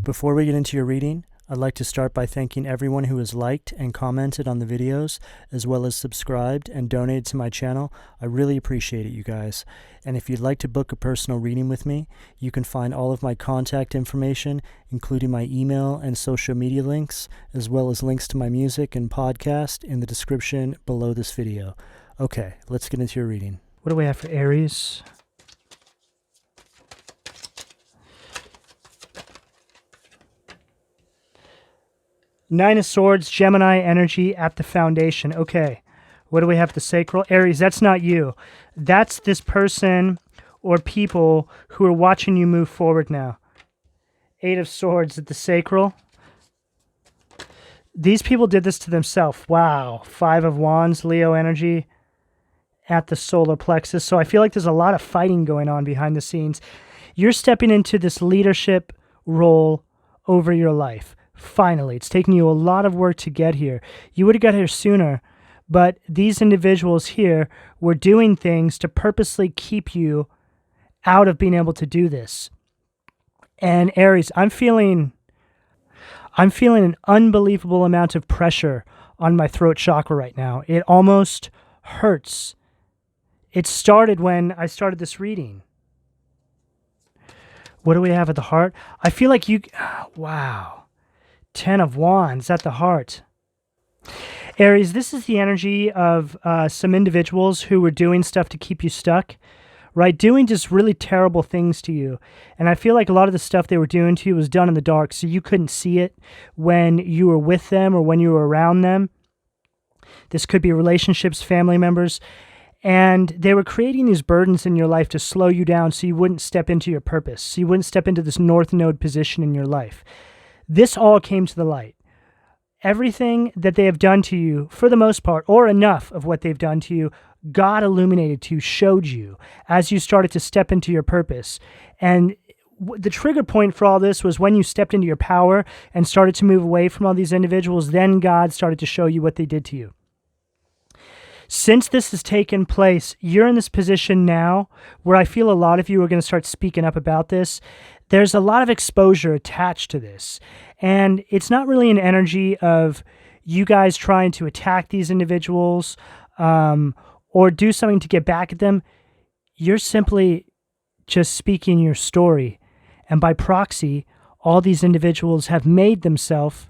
Before we get into your reading, I'd like to start by thanking everyone who has liked and commented on the videos, as well as subscribed and donated to my channel. I really appreciate it, you guys. And if you'd like to book a personal reading with me, you can find all of my contact information, including my email and social media links, as well as links to my music and podcast in the description below this video. Okay, let's get into your reading. What do we have for Aries? Nine of Swords, Gemini energy at the foundation. Okay, what do we have? The sacral? Aries, that's not you. That's this person or people who are watching you move forward now. Eight of Swords at the sacral. These people did this to themselves. Wow. Five of Wands, Leo energy at the solar plexus. So I feel like there's a lot of fighting going on behind the scenes. You're stepping into this leadership role over your life. Finally, it's taken you a lot of work to get here. You would have got here sooner, but these individuals here were doing things to purposely keep you out of being able to do this. And Aries, I'm feeling an unbelievable amount of pressure on my throat chakra right now. It almost hurts. It started when I started this reading. What do we have at the heart? I feel like wow. 10 of Wands at the heart. Aries, this is the energy of some individuals who were doing stuff to keep you stuck, right? Doing just really terrible things to you. And I feel like a lot of the stuff they were doing to you was done in the dark, so you couldn't see it when you were with them or when you were around them. This could be relationships, family members. And they were creating these burdens in your life to slow you down so you wouldn't step into your purpose, so you wouldn't step into this North Node position in your life. This all came to the light. Everything that they have done to you, for the most part, or enough of what they've done to you, God illuminated to you, showed you as you started to step into your purpose. And the trigger point for all this was when you stepped into your power and started to move away from all these individuals, then God started to show you what they did to you. Since this has taken place, you're in this position now where I feel a lot of you are going to start speaking up about this. There's a lot of exposure attached to this. And it's not really an energy of you guys trying to attack these individuals or do something to get back at them. You're simply just speaking your story. And by proxy, all these individuals have made themselves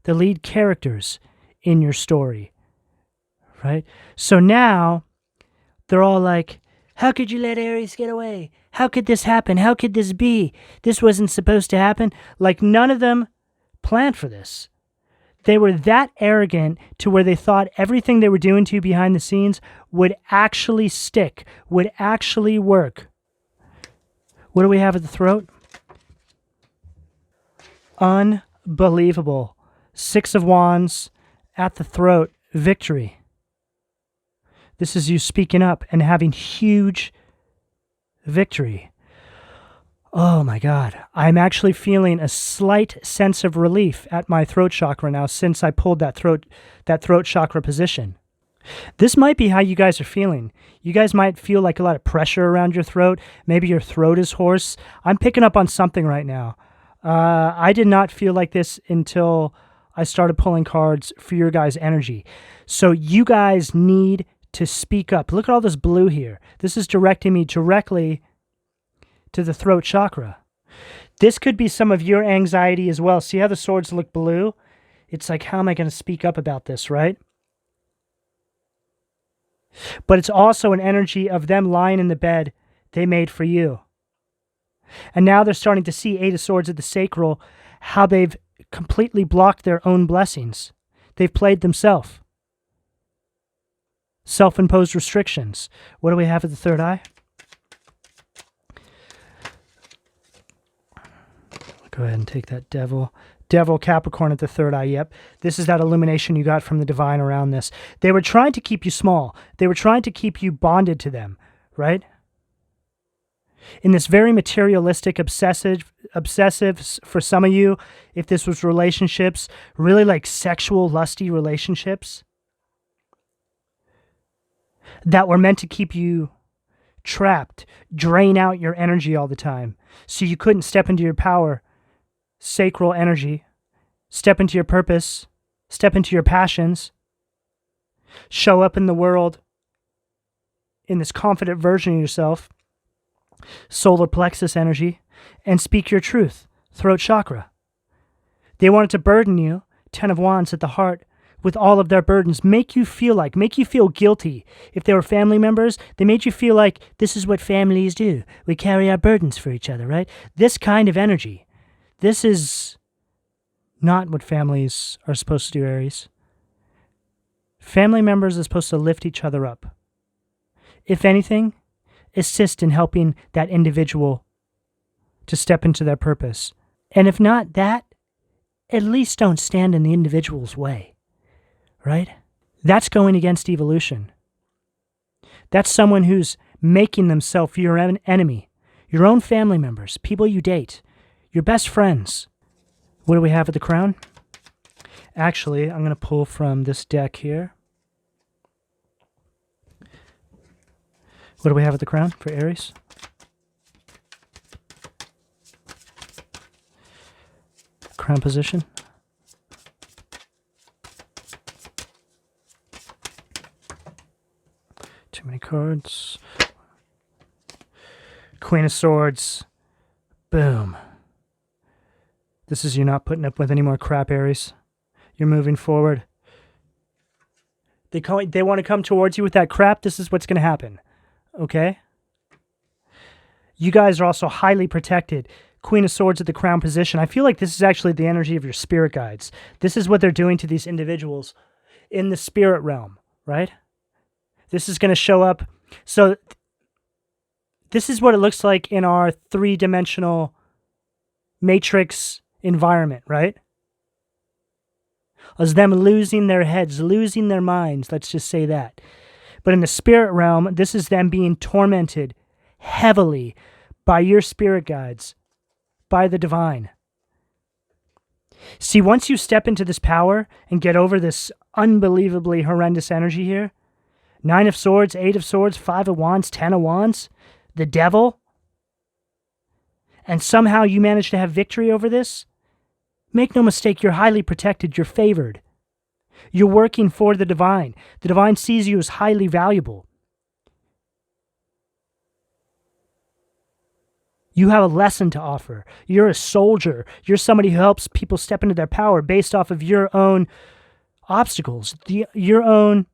the lead characters in your story. Right? So now they're all like, how could you let Aries get away? How could this happen? How could this be? This wasn't supposed to happen. Like none of them planned for this. They were that arrogant to where they thought everything they were doing to you behind the scenes would actually stick, would actually work. What do we have at the throat? Unbelievable. Six of Wands at the throat. Victory. This is you speaking up and having huge victory. Oh my God. I'm actually feeling a slight sense of relief at my throat chakra now since I pulled that throat chakra position. This might be how you guys are feeling. You guys might feel like a lot of pressure around your throat. Maybe your throat is hoarse. I'm picking up on something right now. I did not feel like this until I started pulling cards for your guys' energy. So you guys need to speak up. Look at all this blue here. This is directing me directly to the throat chakra. This could be some of your anxiety as well. See how the swords look blue? It's like, how am I going to speak up about this, right? But it's also an energy of them lying in the bed they made for you. And now they're starting to see Eight of Swords at the sacral, how they've completely blocked their own blessings. They've played themselves. Self-imposed restrictions. What do we have at the third eye? Go ahead and take that devil. Devil, Capricorn at the third eye. Yep. This is that illumination you got from the divine around this. They were trying to keep you small. They were trying to keep you bonded to them, right? In this very materialistic, obsessive for some of you, if this was relationships, really like sexual, lusty relationships that were meant to keep you trapped, drain out your energy all the time, so you couldn't step into your power sacral energy. Step into your purpose. Step into your passions. Show up in the world in this confident version of yourself. Solar plexus energy. And speak your truth. Throat chakra. They wanted to burden you, 10 of Wands at the heart, with all of their burdens, make you feel guilty. If they were family members, they made you feel like this is what families do. We carry our burdens for each other, right? This kind of energy. This is not what families are supposed to do, Aries. Family members are supposed to lift each other up. If anything, assist in helping that individual to step into their purpose. And if not that, at least don't stand in the individual's way. Right? That's going against evolution. That's someone who's making themselves your enemy, your own family members, people you date, your best friends. What do we have at the crown? Actually, I'm going to pull from this deck here. What do we have at the crown for Aries? Crown position. Too many cards. Queen of Swords. Boom. This is you not putting up with any more crap, Aries. You're moving forward. They want to come towards you with that crap. This is what's going to happen. Okay? You guys are also highly protected. Queen of Swords at the crown position. I feel like this is actually the energy of your spirit guides. This is what they're doing to these individuals in the spirit realm, right? This is going to show up. So this is what it looks like in our three-dimensional matrix environment, right? As them losing their heads, losing their minds, let's just say that. But in the spirit realm, this is them being tormented heavily by your spirit guides, by the divine. See, once you step into this power and get over this unbelievably horrendous energy here, 9 of Swords, 8 of Swords, 5 of Wands, 10 of Wands, the devil, and somehow you manage to have victory over this, make no mistake, you're highly protected, you're favored. You're working for the divine. The divine sees you as highly valuable. You have a lesson to offer. You're a soldier. You're somebody who helps people step into their power based off of your own obstacles, your own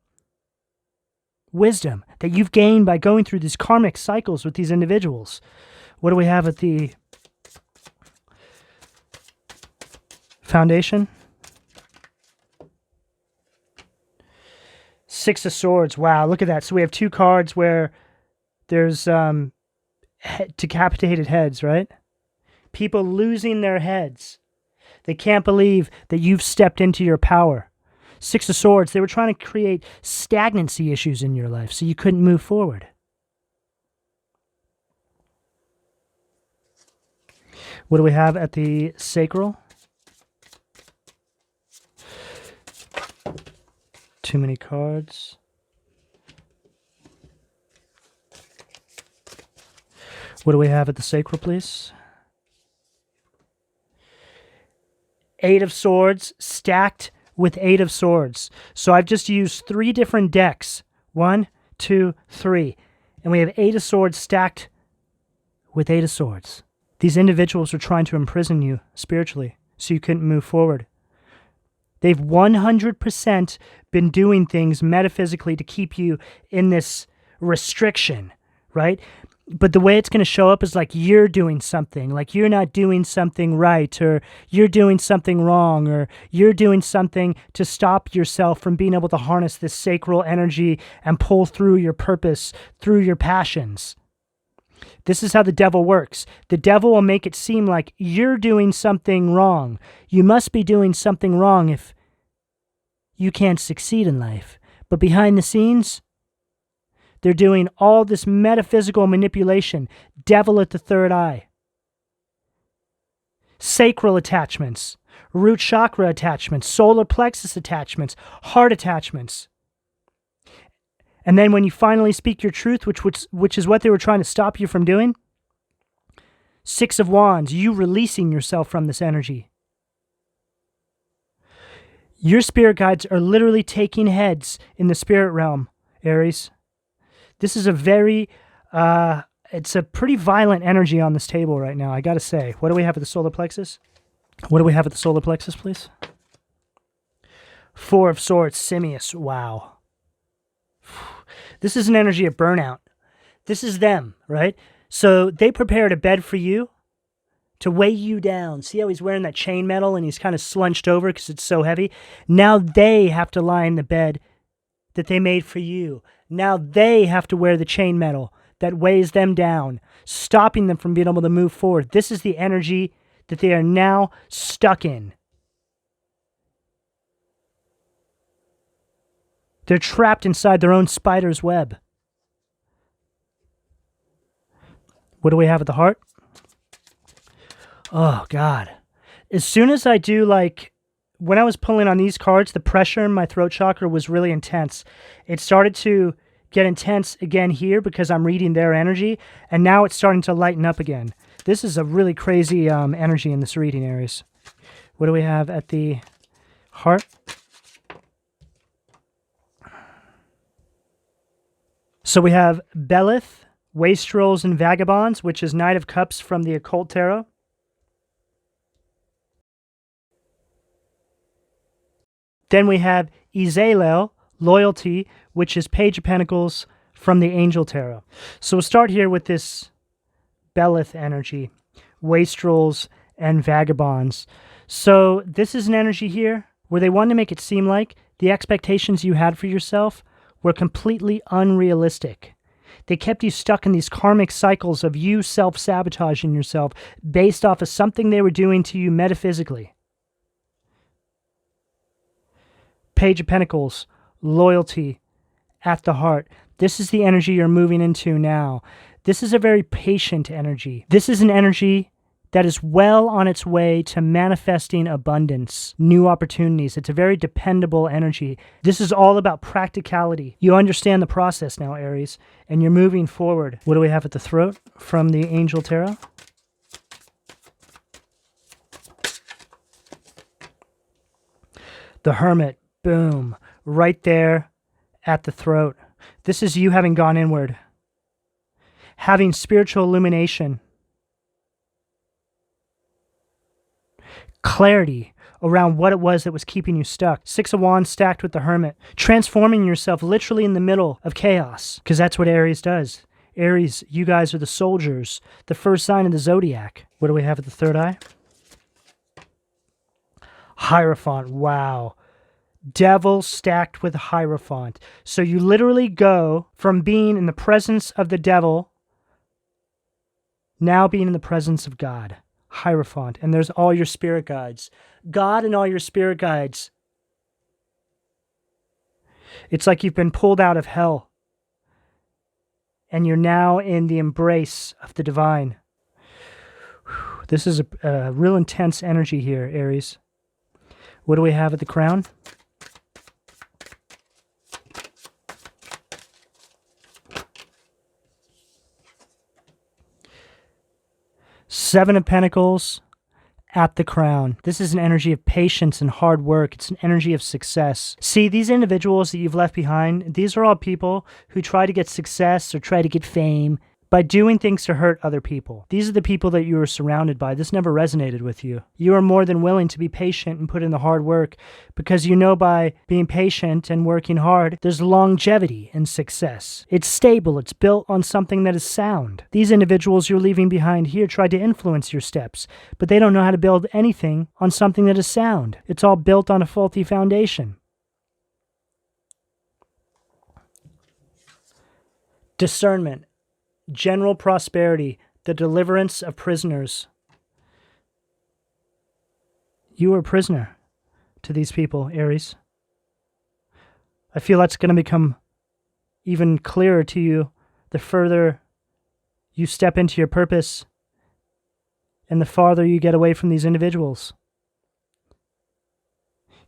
wisdom that you've gained by going through these karmic cycles with these individuals. What do we have at the foundation? 6 of Swords. Wow, look at that. So we have 2 cards where there's decapitated heads, right? People losing their heads. They can't believe that you've stepped into your power. 6 of Swords, they were trying to create stagnancy issues in your life so you couldn't move forward. What do we have at the sacral? Too many cards. What do we have at the sacral, please? 8 of Swords stacked with 8 of Swords. So I've just used 3 different decks. 1, 2, 3. And we have 8 of Swords stacked with 8 of Swords. These individuals are trying to imprison you spiritually so you couldn't move forward. They've 100% been doing things metaphysically to keep you in this restriction, right? But the way it's going to show up is like you're doing something, like you're not doing something right, or you're doing something wrong, or you're doing something to stop yourself from being able to harness this sacral energy and pull through your purpose, through your passions. This is how the devil works. The devil will make it seem like you're doing something wrong. You must be doing something wrong if you can't succeed in life. But behind the scenes, they're doing all this metaphysical manipulation, devil at the third eye. Sacral attachments, root chakra attachments, solar plexus attachments, heart attachments. And then when you finally speak your truth, which is what they were trying to stop you from doing, Six of Wands, you releasing yourself from this energy. Your spirit guides are literally taking heads in the spirit realm, Aries. This is a very, it's a pretty violent energy on this table right now, I gotta say. What do we have at the solar plexus? What do we have at the solar plexus, please? Four of Swords, Simius, wow. This is an energy of burnout. This is them, right? So they prepared a bed for you to weigh you down. See how he's wearing that chain metal and he's kind of slunched over because it's so heavy? Now they have to lie in the bed that they made for you. Now they have to wear the chain metal that weighs them down, stopping them from being able to move forward. This is the energy that they are now stuck in. They're trapped inside their own spider's web. What do we have at the heart? Oh, God. As soon as I do, like, when I was pulling on these cards, the pressure in my throat chakra was really intense. It started to get intense again here because I'm reading their energy, and now it's starting to lighten up again. This is a really crazy energy in this reading, Aries. What do we have at the heart? So we have Belith, Wastrels, and Vagabonds, which is Knight of Cups from the Occult Tarot. Then we have Izelel, Loyalty, which is Page of Pentacles from the Angel Tarot. So we'll start here with this Belith energy, Wastrels and Vagabonds. So this is an energy here where they want to make it seem like the expectations you had for yourself were completely unrealistic. They kept you stuck in these karmic cycles of you self-sabotaging yourself based off of something they were doing to you metaphysically. Page of Pentacles, Loyalty at the heart. This is the energy you're moving into now. This is a very patient energy. This is an energy that is well on its way to manifesting abundance, new opportunities. It's a very dependable energy. This is all about practicality. You understand the process now, Aries, and you're moving forward. What do we have at the throat from the Angel Tarot? The Hermit, boom, right there at the throat. This is you having gone inward, having spiritual illumination, clarity around what it was that was keeping you stuck. Six of Wands stacked with the Hermit, transforming yourself literally in the middle of chaos, because that's what Aries does. Aries, you guys are the soldiers, the first sign of the zodiac. What do we have at the third eye? Hierophant, wow. Devil stacked with Hierophant. So you literally go from being in the presence of the devil, now being in the presence of God. Hierophant, and there's all your spirit guides. God and all your spirit guides. It's like you've been pulled out of hell, and you're now in the embrace of the divine. This is a real intense energy here, Aries. What do we have at the crown? Seven of Pentacles at the crown. This is an energy of patience and hard work. It's an energy of success. See, these individuals that you've left behind, these are all people who try to get success or try to get fame by doing things to hurt other people. These are the people that you were surrounded by. This never resonated with you. You are more than willing to be patient and put in the hard work because you know by being patient and working hard, there's longevity and success. It's stable. It's built on something that is sound. These individuals you're leaving behind here tried to influence your steps, but they don't know how to build anything on something that is sound. It's all built on a faulty foundation. Discernment. General prosperity, the deliverance of prisoners. You are a prisoner to these people, Aries. I feel that's going to become even clearer to you the further you step into your purpose and the farther you get away from these individuals.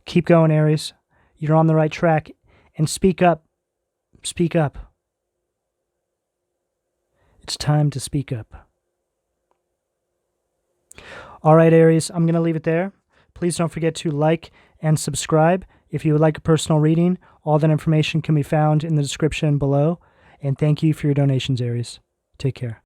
Keep going, Aries. You're on the right track. And speak up. Speak up. It's time to speak up. All right, Aries, I'm going to leave it there. Please don't forget to like and subscribe. If you would like a personal reading, all that information can be found in the description below. And thank you for your donations, Aries. Take care.